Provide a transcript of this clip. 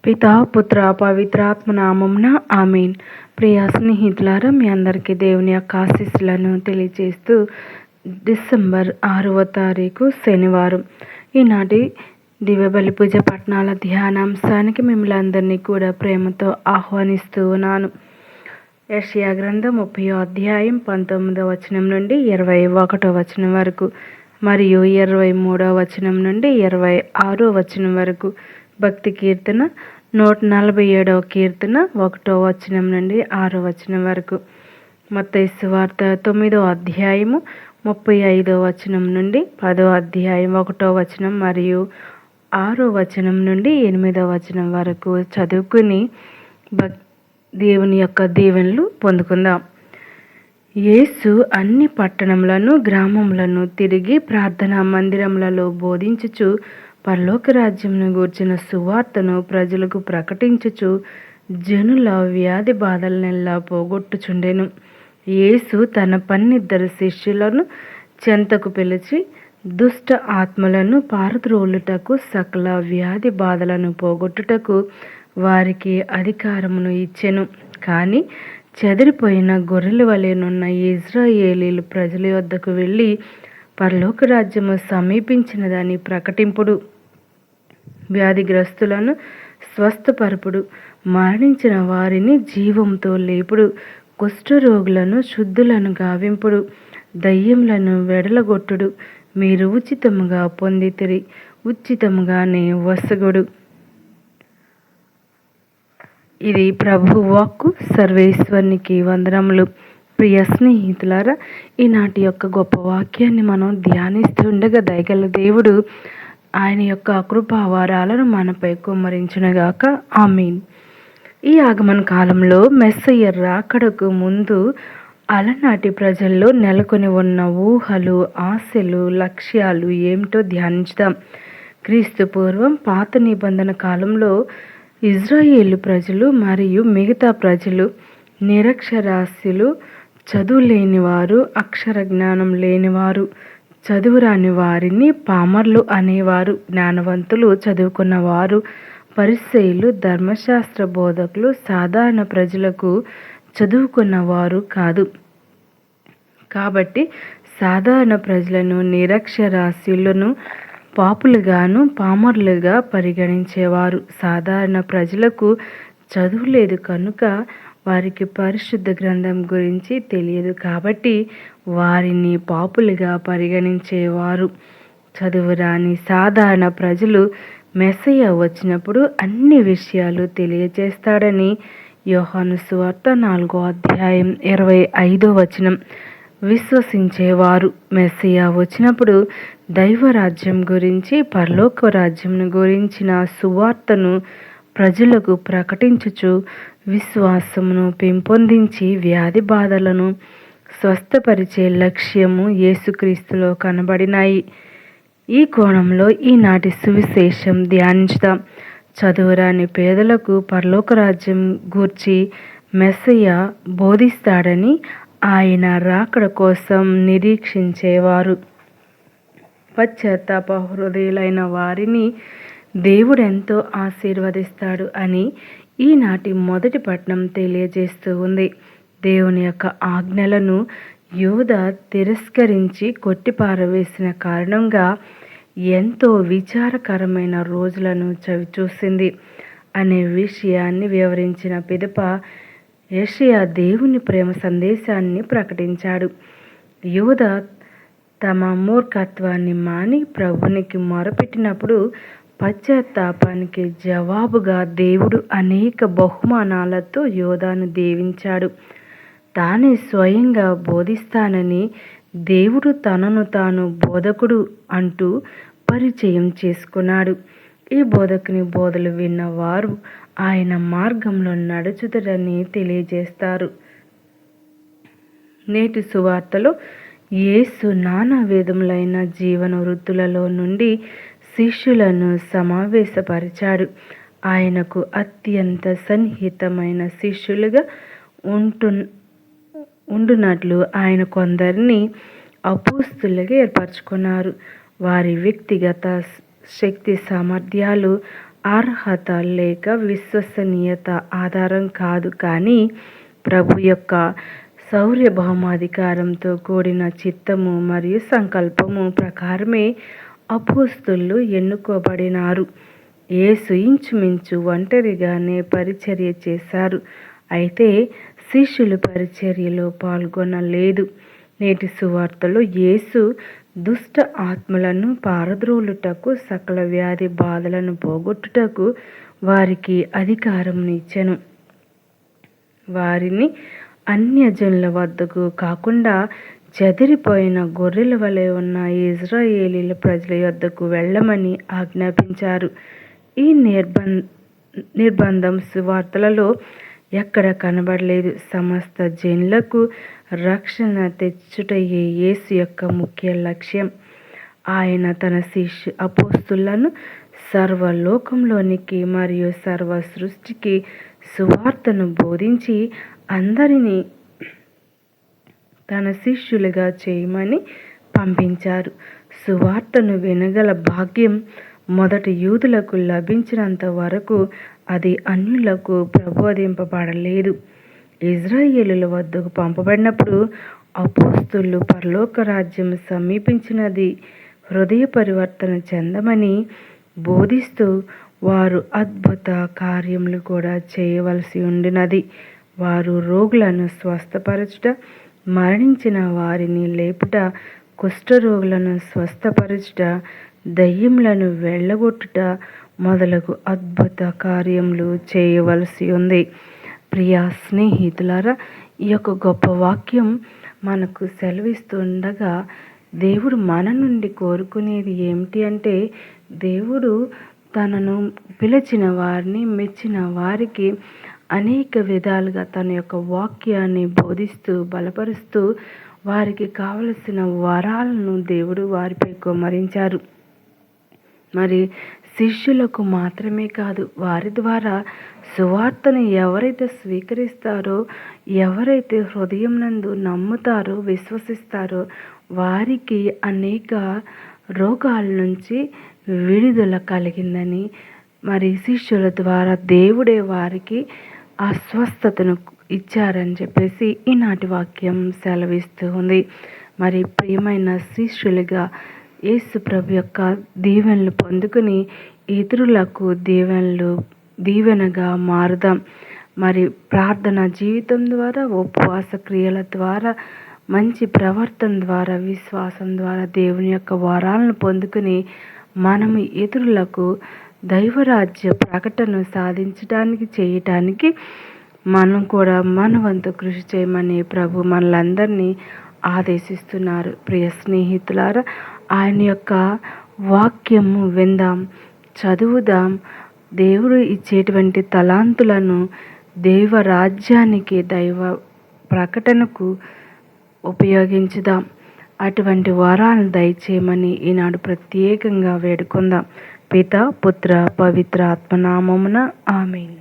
పితా పుత్ర పవిత్రాత్మ నామమున ఆమేన్. ప్రియ స్నేహితులారా, మీ అందరికీ దేవుని యొక్క ఆశీస్సులను తెలియజేస్తూ డిసెంబర్ 6వ తారీఖు శనివారం ఈనాటి దివ్యబలి పూజ పట్టణాల ధ్యానాంశానికి మిమ్మల్ని అందరినీ కూడా ప్రేమతో ఆహ్వానిస్తూ ఉన్నాను. యెషయా గ్రంథం 30వ అధ్యాయం 19వ వచనం నుండి 21వ వచనం వరకు మరియు 23వ వచనం నుండి 26వ వచనం వరకు, భక్తి కీర్తన 147వ కీర్తన 1వ వచనం నుండి 6వ వచనం వరకు, మత్తయి సువార్త 9వ అధ్యాయము 35వ వచనం నుండి 10వ అధ్యాయం 1వ వచనం మరియు 6వ వచనం నుండి 8వ వచనం వరకు చదువుకుని దేవుని యొక్క దీవెనలు పొందుకుందాం. యేసు అన్ని పట్టణములను గ్రామములను తిరిగి ప్రార్థనా మందిరములలో బోధించుచు పరలోక రాజ్యమును గూర్చిన సువార్తను ప్రజలకు ప్రకటించుచు జనుల వ్యాధి బాధలనెల్లా పోగొట్టుచుండెను. యేసు తన 12 శిష్యులను చెంతకు పిలిచి దుష్ట ఆత్మలను పారద్రోలుటకు సకల వ్యాధి బాధలను పోగొట్టుటకు వారికి అధికారమును ఇచ్చెను. కానీ చెదిరిపోయిన గొర్రెల వలెనున్న ఇజ్రాయేలీలు ప్రజల యొద్దకు వెళ్ళి పరలోక రాజ్యము సమీపించినదని ప్రకటింపుడు, వ్యాధిగ్రస్తులను స్వస్థపరపుడు, మరణించిన వారిని జీవంతో లేపుడు, కుష్ఠరోగులను శుద్ధులను గావింపుడు, దయ్యములను వెడలగొట్టుడు, మీరు ఉచితముగా పొందితిరి, ఉచితముగానే వసగుడు. ఇది ప్రభు వాక్కు. సర్వేశ్వరునికి వందనములు. ప్రియ స్నేహితులారా, ఈనాటి యొక్క గొప్ప వాక్యాన్ని మనం ధ్యానిస్తుండగా దయగల దేవుడు ఆయన యొక్క కృపావరాలను మనపై కుమ్మరించునుగాక. ఆమీన్. ఈ ఆగమన కాలంలో మెస్సయ్య రాకడకు ముందు అలనాటి ప్రజల్లో నెలకొని ఉన్న ఊహలు, ఆశలు, లక్ష్యాలు ఏమిటో ధ్యానించుదాం. క్రీస్తు పూర్వం పాత నిబంధన కాలంలో ఇజ్రాయేలు ప్రజలు మరియు మిగతా ప్రజలు నిరక్షరాస్యులు, చదువు లేనివారు, అక్షర జ్ఞానం లేనివారు, చదువురాని వారిని పామర్లు అనేవారు. జ్ఞానవంతులు, చదువుకున్నవారు, పరిసయ్యులు, ధర్మశాస్త్ర బోధకులు సాధారణ ప్రజలకు చదువుకున్నవారు కాదు. కాబట్టి సాధారణ ప్రజలను నిరక్షరాస్యులను పాపులుగాను పామర్లుగా పరిగణించేవారు. సాధారణ ప్రజలకు చదువు లేదు కనుక వారికి పరిశుద్ధ గ్రంథం గురించి తెలియదు కాబట్టి వారిని పాపులుగా పరిగణించేవారు. చదువురాని సాధారణ ప్రజలు మెస్సయ్య వచ్చినప్పుడు అన్ని విషయాలు తెలియజేస్తాడని యోహాను సువార్త 4వ అధ్యాయం 25వ వచనం విశ్వసించేవారు. మెస్సయ్య వచ్చినప్పుడు దైవరాజ్యం గురించి, పరలోక రాజ్యం గురించిన సువార్తను ప్రజలకు ప్రకటించుచు విశ్వాసమును పెంపొందించి వ్యాధి బాధలను స్వస్థపరిచే లక్ష్యము యేసుక్రీస్తులో కనబడినాయి. ఈ కోణంలో ఈనాటి సువిశేషం ధ్యానించుదాం. చదువురాని పేదలకు పరలోక రాజ్యం గూర్చి మెస్సయ్య బోధిస్తాడని ఆయన రాకడ కోసం నిరీక్షించేవారు. పశ్చాత్తాప హృదయులైన వారిని దేవుడెంతో ఆశీర్వదిస్తాడు అని ఈనాటి మొదటి పట్టణం తెలియజేస్తూ ఉంది. దేవుని యొక్క ఆజ్ఞలను యూదా తిరస్కరించి కొట్టిపారవేసిన కారణంగా ఎంతో విచారకరమైన రోజులను చవిచూసింది అనే విషయాన్ని వివరించిన పిదప యెషయా దేవుని ప్రేమ సందేశాన్ని ప్రకటించాడు. యూదా తమ మూర్ఖత్వాన్ని మాని ప్రభునికి మొరపెట్టినప్పుడు పశ్చాత్తాపానికి జవాబుగా దేవుడు అనేక బహుమానాలతో యూదాను దీవించాడు. తానే స్వయంగా బోధిస్తానని దేవుడు తనను తాను బోధకుడు అంటూ పరిచయం చేసుకున్నాడు. ఈ బోధకుని బోధలు విన్నవారు ఆయన మార్గంలో నడుచుదరని తెలియజేస్తారు. నేటి సువార్తలో యేసు నానా విధములైన జీవన వృత్తులలో నుండి శిష్యులను సమావేశపరిచాడు. ఆయనకు అత్యంత సన్నిహితమైన శిష్యులుగా ఉండునట్లు ఆయన కొందరిని అపోస్తులుగా ఏర్పరచుకున్నారు. వారి వ్యక్తిగత శక్తి సామర్థ్యాలు అర్హత లేక విశ్వసనీయత ఆధారం కాదు, కానీ ప్రభు యొక్క సార్వభౌమాధికారంతో కూడిన చిత్తము మరియు సంకల్పము ప్రకారమే అపోస్తలులు ఎన్నుకోబడినారు. యేసు ఇంచుమించు ఒంటరిగానే పరిచర్య చేశారు. అయితే శిష్యులు పరిచర్యలో పాల్గొనలేదు. నేటి సువార్తలో యేసు దుష్ట ఆత్మలను పారద్రోలుటకు, సకల వ్యాధి బాధలను పోగొట్టుటకు వారికి అధికారం ఇచ్చెను. వారిని అన్యజనుల వద్దకు కాకుండా చెదిరిపోయిన గొర్రెల వలె ఉన్న ఇజ్రాయేలీల ప్రజల యొద్దకు వెళ్ళమని ఆజ్ఞాపించారు. ఈ నిర్బంధం సువార్తలలో ఎక్కడ కనబడలేదు. సమస్త జనులకు రక్షణ తెచ్చుటయే యేసు యొక్క ముఖ్య లక్ష్యం. ఆయన తన అపోస్తలులను సర్వలోకంలోనికి మరియు సర్వ సృష్టికి సువార్తను బోధించి అందరినీ తన శిష్యులుగా చేయమని పంపించారు. సువార్తను వినగల భాగ్యం మొదటి యూదులకు లభించినంత వరకు అది అన్యులకు ప్రబోధింపబడలేదు. ఇజ్రాయేలుల వద్దకు పంపబడినప్పుడు అపోస్తలులు పరలోక రాజ్యం సమీపించినది, హృదయ పరివర్తన చెందమని బోధిస్తూ వారు అద్భుత కార్యములు కూడా చేయవలసి ఉండినది. వారు రోగులను స్వస్థపరచుట, మరణించిన వారిని లేపుట, కుష్ఠరోగులను స్వస్థపరచుట, దయ్యములను వెళ్ళగొట్టుట మొదలగు అద్భుత కార్యములు చేయవలసి ఉంది. ప్రియ స్నేహితులారా, ఈ యొక్క గొప్ప వాక్యం మనకు సెలవిస్తుండగా దేవుడు మన నుండి కోరుకునేది ఏమిటి అంటే, దేవుడు తనను పిలిచిన వారిని, మెచ్చిన వారికి అనేక విధాలుగా తన యొక్క వాక్యాన్ని బోధిస్తూ, బలపరుస్తూ వారికి కావలసిన వరాలను దేవుడు వారిపై కుమ్మరించారు. మరి శిష్యులకు మాత్రమే కాదు, వారి ద్వారా సువార్తను ఎవరైతే స్వీకరిస్తారో, ఎవరైతే హృదయం నందు నమ్ముతారో, విశ్వసిస్తారో వారికి అనేక రోగాల నుంచి విడుదల కలిగిందని, మరి శిష్యుల ద్వారా దేవుడే వారికి ఆ స్వస్థతను ఇచ్చారని చెప్పేసి ఈనాటి వాక్యం సెలవిస్తూ ఉంది. మరి ప్రియమైన శిష్యులుగా యేసు ప్రభు యొక్క దీవెనలు పొందుకుని ఇతరులకు దీవెనగా మారుదాం. మరి ప్రార్థన జీవితం ద్వారా, ఉపవాస క్రియల ద్వారా, మంచి ప్రవర్తన ద్వారా, విశ్వాసం ద్వారా దేవుని యొక్క వరాలను పొందుకుని మనము ఇతరులకు దైవరాజ్య ప్రకటన సాధించడానికి, చేయటానికి మనం కూడా మన వంతు కృషి చేయమని ప్రభు మనలందరినీ ఆదేశిస్తున్నారు. ప్రియ స్నేహితులారా, ఆయన యొక్క వాక్యము విందాం, చదువుదాం. దేవుడు ఇచ్చేటువంటి తలాంతులను దైవరాజ్యానికి, దైవ ప్రకటనకు ఉపయోగించుదాం. అటువంటి వరాలను దయచేయమని ఈనాడు ప్రత్యేకంగా వేడుకుందాం. పిత, పుత్ర, పవిత్ర ఆత్మనామమున ఆమేన్.